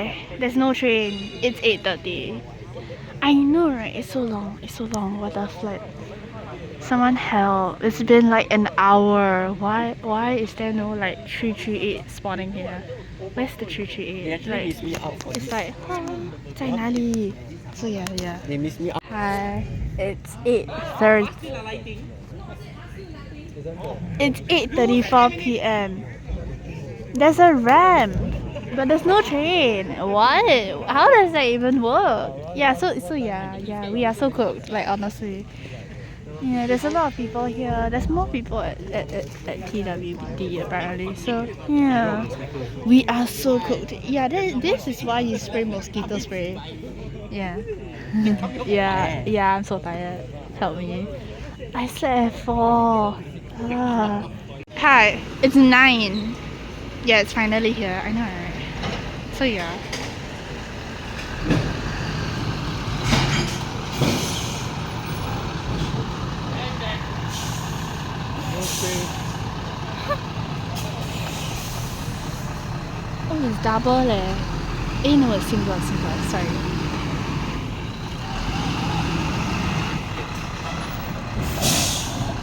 Hi, there's no train. It's 8:30. I know, right? It's so long. It's so long. What the flip? Someone help. It's been like an hour. Why is there no like 338 spawning here? Where's the 338? Like, it's like, 在哪里? So yeah. They miss me out. Hi, it's 8:30. It's 8:34 p.m. There's a ramp, but there's no train. What? How does that even work? Yeah, so yeah, we are so cooked. Like honestly, yeah. There's a lot of people here. There's more people at TWD apparently. So yeah, we are so cooked. Yeah, this is why you spray mosquito spray. Yeah. Yeah, I'm so tired. Help me. I slept at 4. Ah. Hi, it's 9. Yeah, it's finally here. I know, right? So yeah. Oh, it's double leh. No, it's single. Sorry.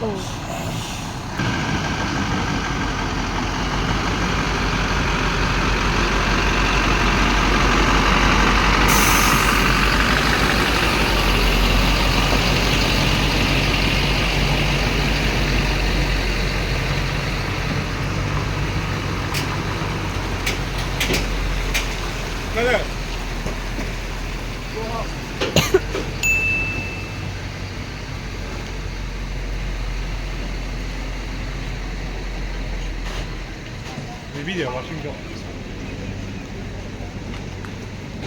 Oh. Maybe they're rushing down.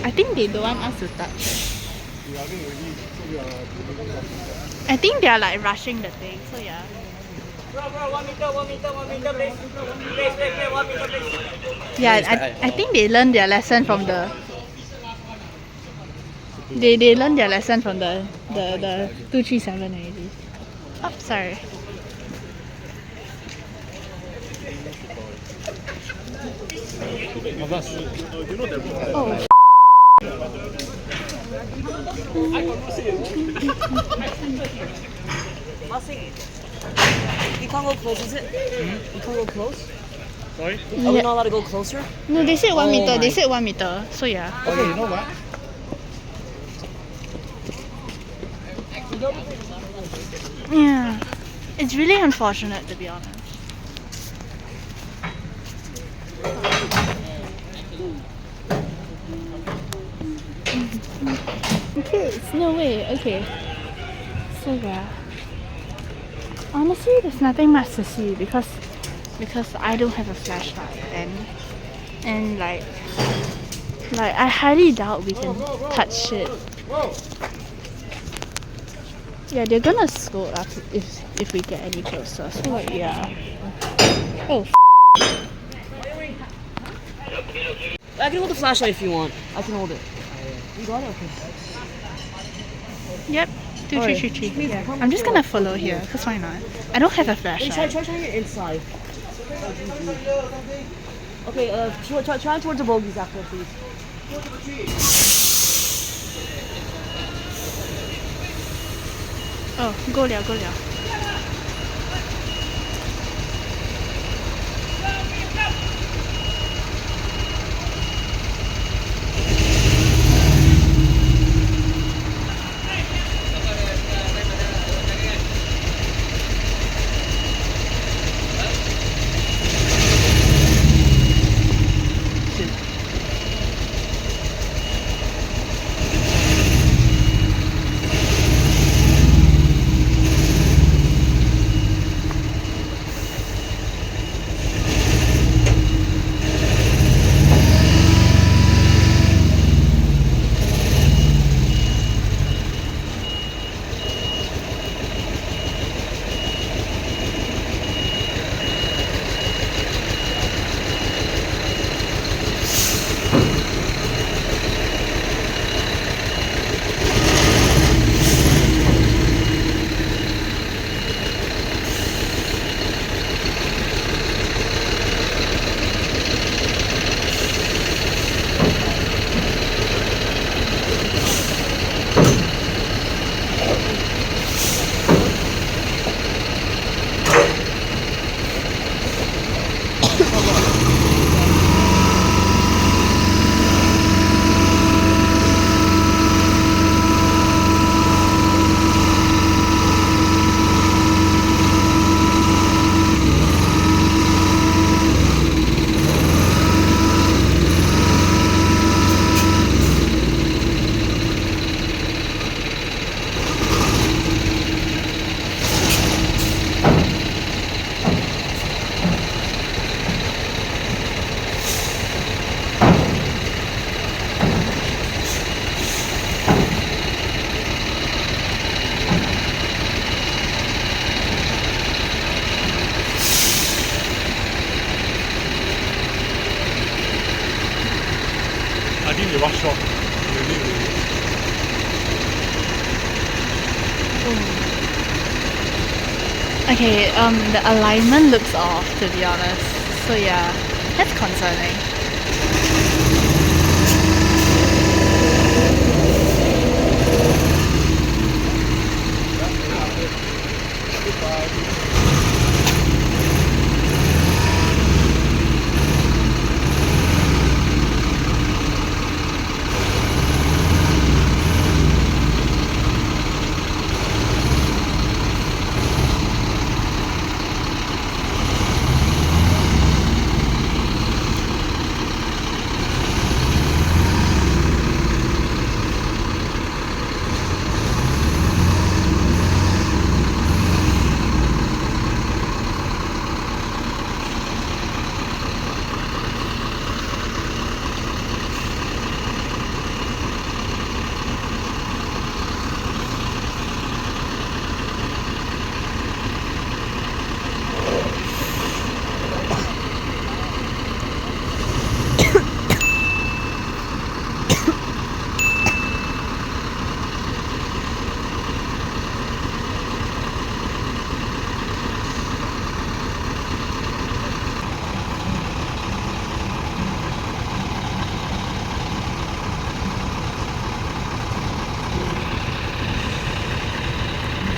I think they don't want us to touch. We are already, so we are I think they are like rushing the thing. So yeah. Bro, 1 meter, please. Please, 1 meter, please. Yeah, I think they learned their lesson from the. They learned their lesson from the 237 already. Oh, sorry. Oh. You can't go close, is it? You can't go close? Sorry? Are we not allowed to go closer? No, they said 1 meter. my. They said 1 meter. So yeah. Okay, you know what? Yeah. It's really unfortunate to be honest. Okay, it's no way. Okay. So yeah. Honestly, there's nothing much to see because I don't have a flashlight and like I highly doubt we can touch it. Yeah, they're gonna scold us if we get any closer. So like yeah. Oh. I can hold the flashlight if you want. I can hold it. You got it? Okay. Yep. 2333. Yeah. I'm just gonna follow here, cause why not? I don't have a flashlight. Try your inside. Okay, try towards the bogies after, please. Oh, go liao. think they rush off. Really. Okay, the alignment looks off, to be honest. So yeah, that's concerning.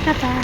Ta-da!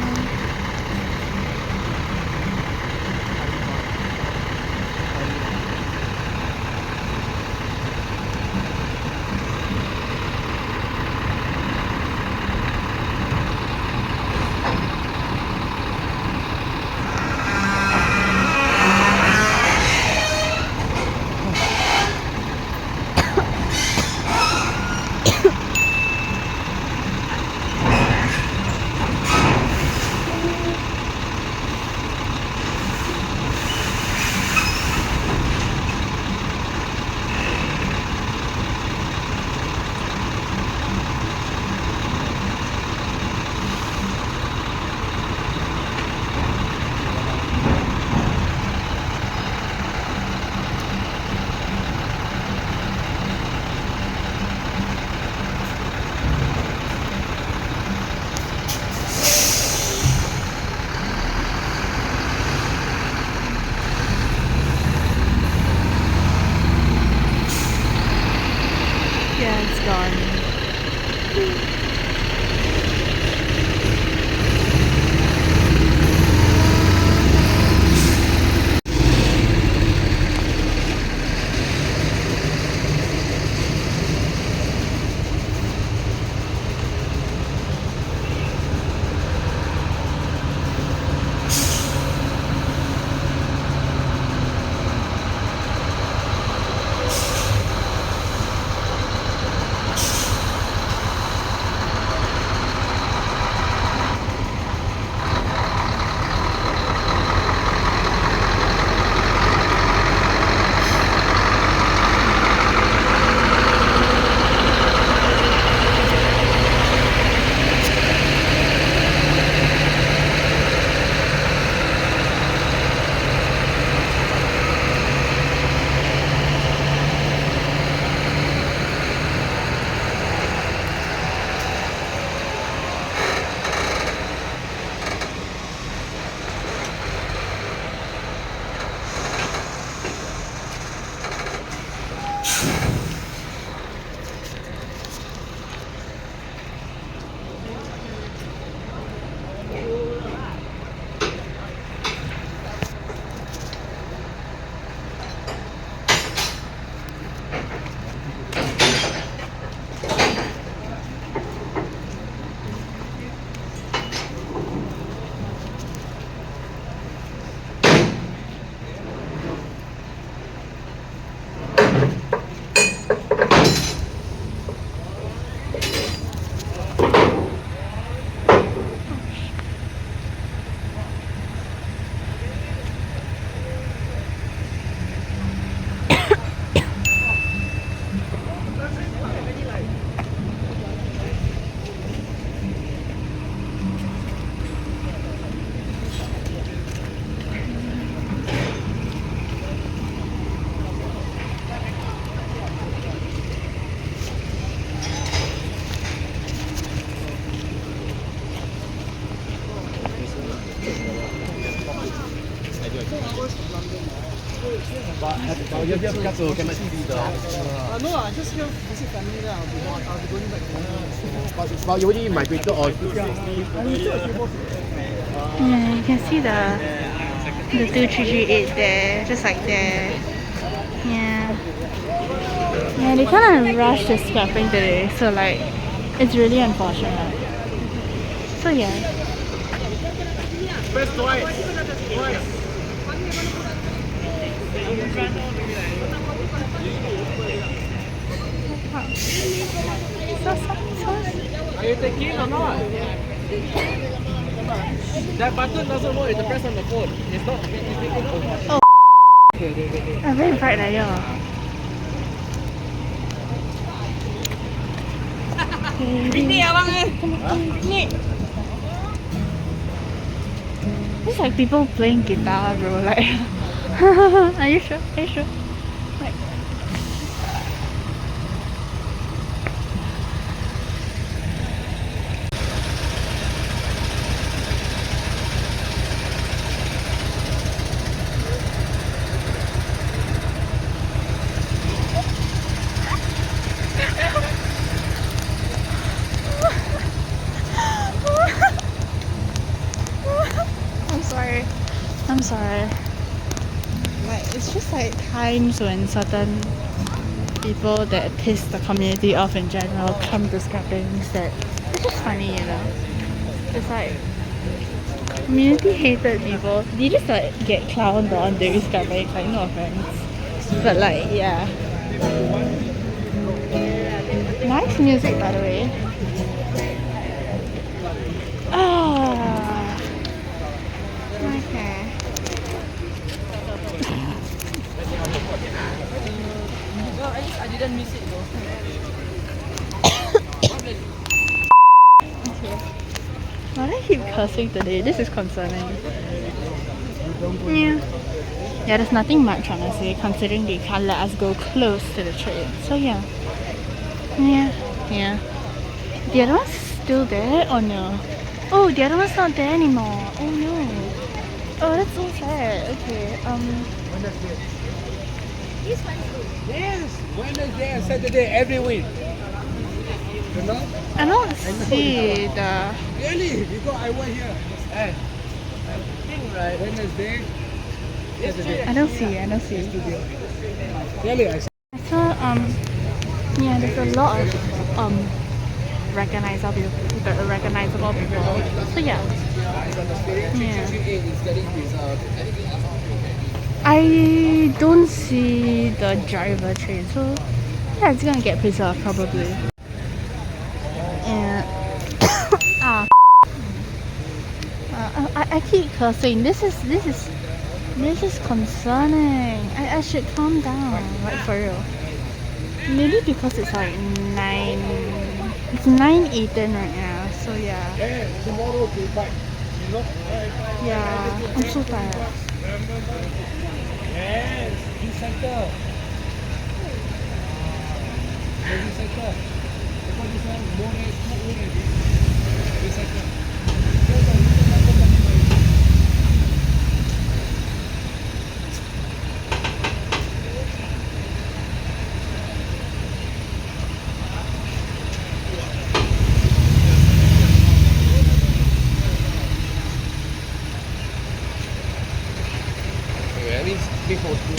Yeah, it's gone. so cannot see the. No, I just here visit family there. I'll be going back tomorrow. But you already migrated or? Yeah, you can see the 2338 there, just like there. Yeah. Yeah, they kind of rushed the scrapping today, so like, it's really unfortunate. So yeah. Press twice. Are you taking or not? That button doesn't work. It's the press on the phone. It's not. Oh. I'm very bright like you. Ini abang eh. Ni. It's like people playing guitar, bro. Like, are you sure? Are you sure? Like, I'm sorry. Like, it's just like times when certain people that piss the community off in general come to scrapping instead. It's just funny, you know. It's like community hated people. They just like get clowned on during scrapping. Like, no offense, but like, yeah. Nice music, by the way. Ah. Okay. No, at least I didn't miss it though. Why do I keep cursing today? This is concerning. Yeah. Yeah, there's nothing much honestly, considering they can't let us go close to the train. So yeah. Yeah. Yeah. The other one's still there or no? Oh, the other one's not there anymore. Oh no. Oh, that's so sad. Okay. Yes, Wednesday and Saturday every week. You know? I don't see the. Really? Because I work here. I think right. Wednesday. Saturday. I don't see. Really? I So yeah, there's a lot of recognizable people. So yeah. Yeah. I don't see the driver train, so yeah, it's gonna get preserved probably. And I keep cursing. This is concerning. I should calm down, like for real. Maybe because it's like 9:18 right now, so yeah. tomorrow we back. You know? Yeah, I'm so tired. Yes, recycle. Recycle. Because this one more not already. Recycle. At least before school.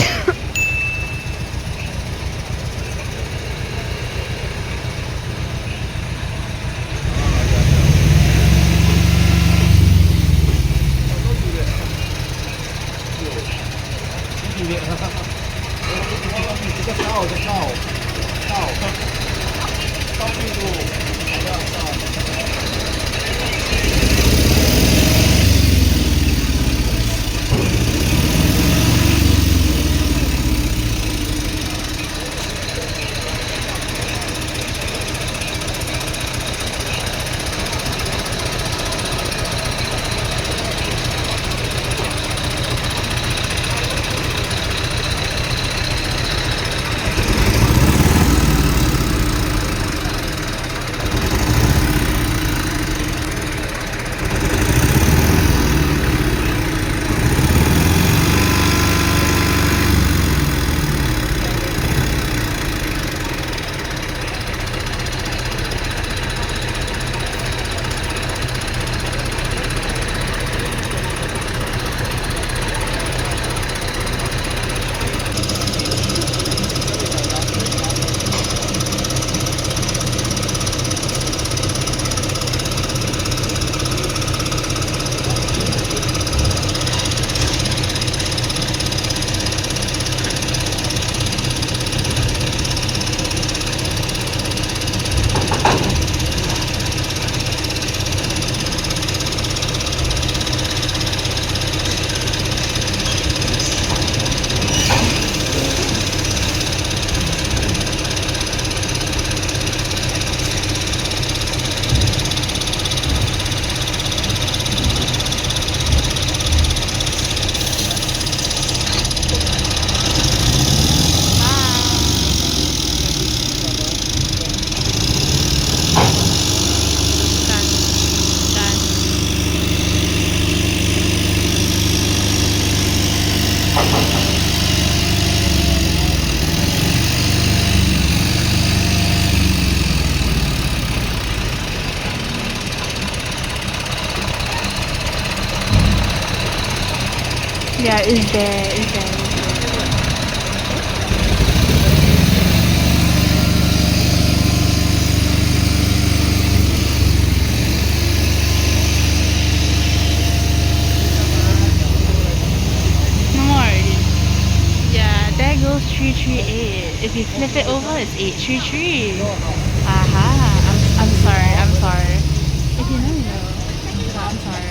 it's there, it's there. No more already. Yeah, there goes 338. If you flip it over, it's 833. Aha, I'm sorry, I'm sorry. If you know, you know. I'm sorry.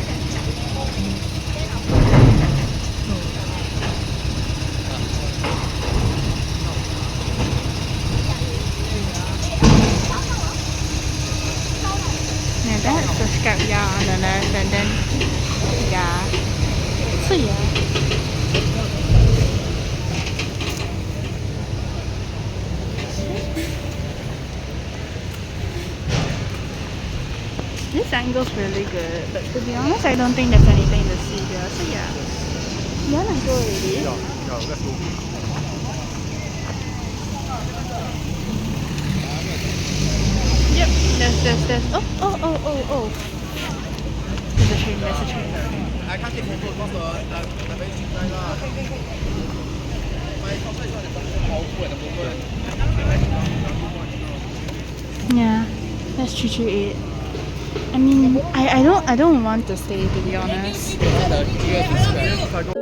Yeah, that's the scrapyard on the left, and then yeah. So yeah. This angle's really good, but to be honest, I don't think there's anything to see here. So yeah. You wanna go already? Yeah, let's go. Yep, there's oh. There's a train, there's a train. I can't take photo because the very cheap price lah. My outside is powerful at the moment. Yeah, that's 338. I mean, I don't want to stay, to be honest. The GS is scratched. If I go